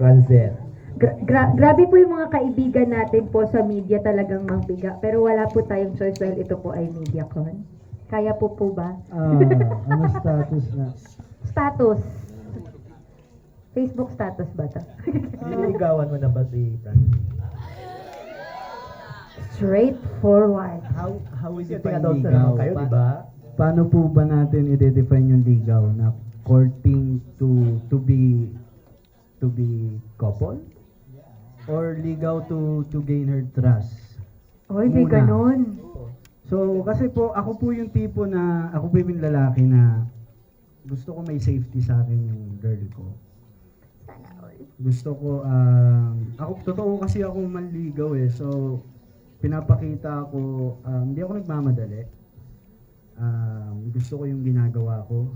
Franzen. Grabe po yung mga kaibigan natin po sa media talagang mangbiga. Pero wala po tayong choice dahil ito po ay MediaCon. Kaya po ba? Ano status na? Status. Facebook status ba ito? Niligawan mo na ba si Franzen? Straightforward. How is it Define adult na ligaw? naman kayo, di ba? Paano po ba natin i-define yung ligaw na courting to be couple? Or ligaw to gain her trust? Oy, may Muna. ganun. So, kasi po, ako po yung tipo na, ako po yung lalaki na gusto ko may safety sa akin yung girl ko. Gusto ko, totoo kasi ako manligaw eh. So, pinapakita ko, hindi ako nagmamadali. Gusto ko yung ginagawa ko.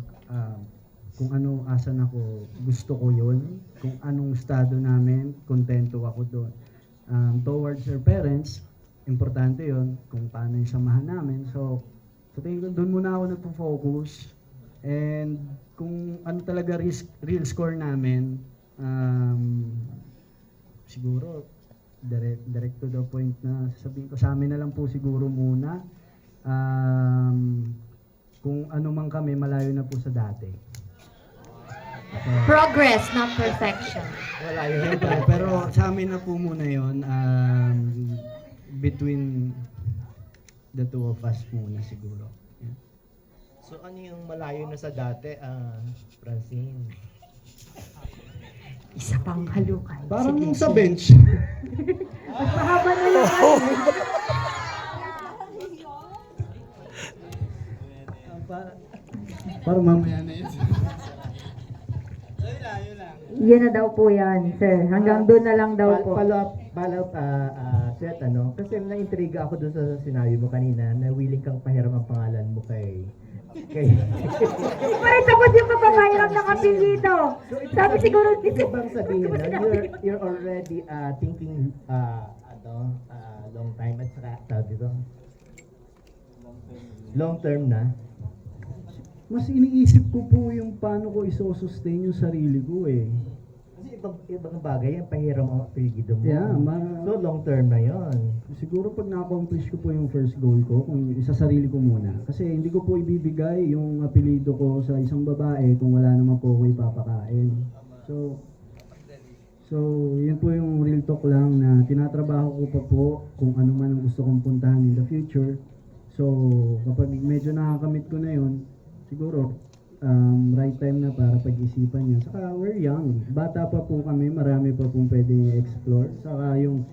Kung ano, asan ako, gusto ko yun. Kung anong estado namin, kontento ako doon. Towards her parents, importante yon kung paano yung samahan namin. So tingin ko, doon muna ako nagpo-focus. And kung ano talaga real score namin, siguro, direct to the point na sasabihin ko, sa amin na lang po siguro muna. Kung ano man kami, malayo na po sa dati. Progress, not perfection. Wala yun. Siyempre, pero sa amin na po muna yun, between the two of us muna siguro. Yeah. So ano yung malayo na sa dati, Francine? Isa pang halukay. Parang Sige, yung sa sige. bench. Mas mahaba na lang. Parang mamaya na yun. Yan na daw po yan, sir. Hanggang doon na lang daw po. Follow up, Seth, ano? Kasi na-intriga ako doon sa sinabi mo kanina na willing kang pahiram ang pangalan mo kay... Pare, tapos yung papapahiram ng apelido. Sabi siguro, Ito bang sabihin na you're already thinking long time at saka sabi ko long term na. Mas iniisip ko po yung paano ko isosustain yung sarili ko eh. Kasi ibang bagay yung pahiram ang apelyido mo. Yeah, so long term na yon. Siguro pag na-accomplish ko po yung first goal ko, kung isa sarili ko muna. Kasi hindi ko po ibibigay yung apelido ko sa isang babae kung wala naman po ako ipapakain. So, yun po yung real talk lang na tinatrabaho ko pa po kung ano man ang gusto kong puntahan in the future. So, kapag medyo nakakamit ko na yun, siguro, right time na para pag-isipan yan. Saka we're young. Bata pa po kami, marami pa pong pwede i-explore. Saka yung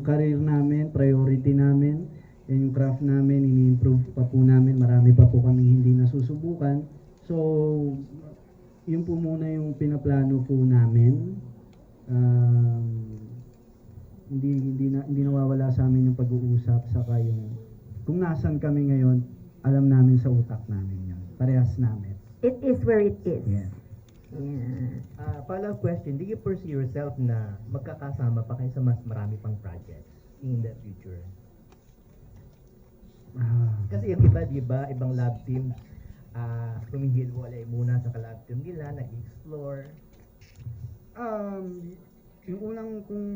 career namin, priority namin, and yung craft namin, ini-improve pa po namin. Marami pa po kami hindi nasusubukan. So, yun po muna yung pinaplano po namin. Hindi nawawala sa amin yung pag-uusap. Saka yung, kung nasan kami ngayon, alam namin sa utak namin yun. Parehas namin. it is where it is. Yeah. Yeah. Follow-up question, do you foresee yourself na magkakasama pa kayo sa mas marami pang projects in the future? Kasi yung iba, di ba, ibang lab teams, humihil-walay muna sa lab team nila, nag-explore. Yung unang kung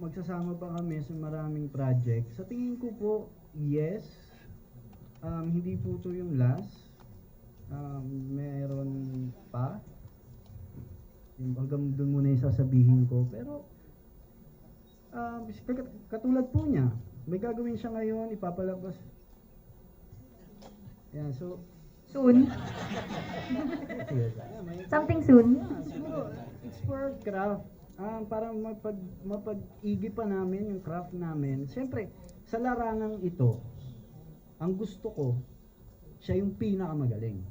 magsasama pa kami sa maraming project, sa tingin ko po, yes. Hindi po to yung last. Meron pa. Hanggang doon muna yung sasabihin ko. Pero, katulad po niya, may gagawin siya ngayon, ipapalabas. Yeah, so, Soon. Something soon. siguro, it's for craft. Para mapag-igi pa namin yung craft namin. Siyempre, sa larangang ito, ang gusto ko, siya yung pinakamagaling.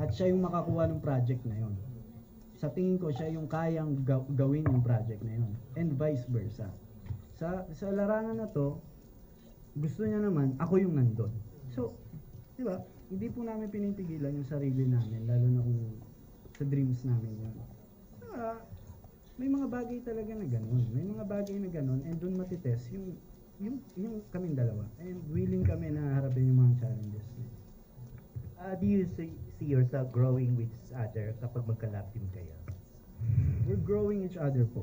At siya yung makakuha ng project na yon. Sa tingin ko, siya yung kayang gawin yung project na yon. And vice versa. Sa larangan na to, gusto niya naman, ako yung nandun. So, di ba, hindi po namin pinipigilan yung sarili namin, lalo na kung sa dreams namin yun. May mga bagay talaga na ganun. May mga bagay na ganun, and dun matitest yung kaming dalawa. And willing kami na harapin yung mga challenges. Do you see yourself growing with each other kapag magka-lab team kayo? We're growing each other po.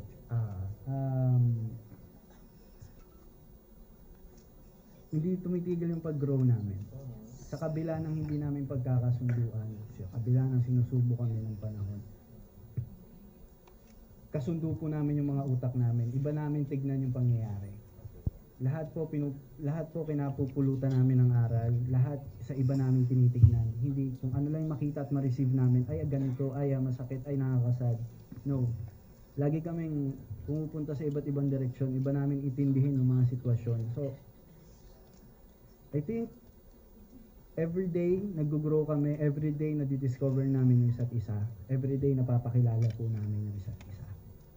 Hindi tumitigil yung pag-grow namin. Sa kabila ng hindi namin pagkakasunduan, sa kabila ng sinusubo kami ng panahon, kasundo po namin yung mga utak namin. Iba namin tignan yung pangyayari. Lahat po kinapupulutan namin ng aral. Lahat sa iba namin tinitignan. Hindi kung ano lang yung makita at ma-receive namin, ay ganito, ay masakit, ay nakakasad. No. Lagi kaming pumupunta sa iba't ibang direksyon. Iba namin itindihin yung mga sitwasyon. So, I think everyday nag-grow kami, everyday nadidiscover namin yung isa't isa. Everyday napapakilala po namin yung isa't isa.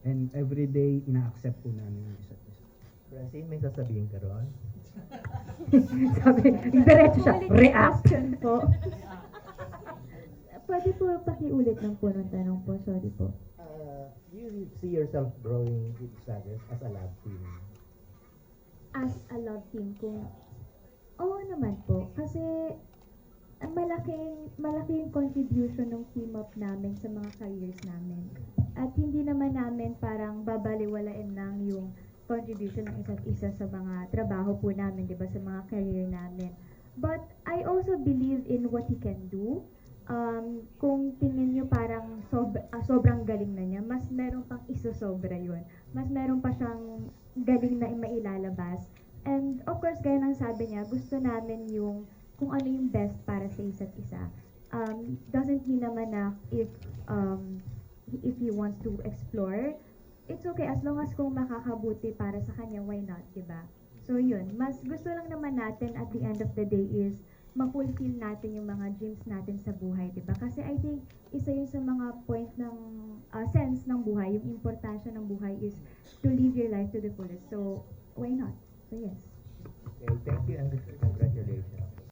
And everyday ina-accept po namin yung isa't isa. Francine, may sasabihin ka ron? Sabi, diretso siya, react. po. Pwede po pakiulit ng po ng tanong po, sorry po. Do you see yourself growing with each other as a love team? As a love team kung oo naman po kasi ang malaking contribution ng team up namin sa mga careers namin. At hindi naman namin parang babaliwalain lang yung contribution ng isa't isa sa mga trabaho po namin, 'di ba, sa mga career namin. But I also believe in what he can do. Kung tingin nyo parang sobrang galing na niya, mas meron pang isosobra yun. Mas meron pa siyang galing na mailalabas. And of course, gaya ng sabi niya, gusto namin yung kung ano yung best para sa isa't isa. Doesn't mean naman na if he wants to explore, it's okay as long as kung makakabuti para sa kanya, why not, diba? So yun, mas gusto lang naman natin at the end of the day is ma-fulfill natin yung mga dreams natin sa buhay, diba? Kasi I think isa yun sa mga point ng sense ng buhay, yung importansya ng buhay is to live your life to the fullest. So why not? So yes. Okay, thank you and congratulations.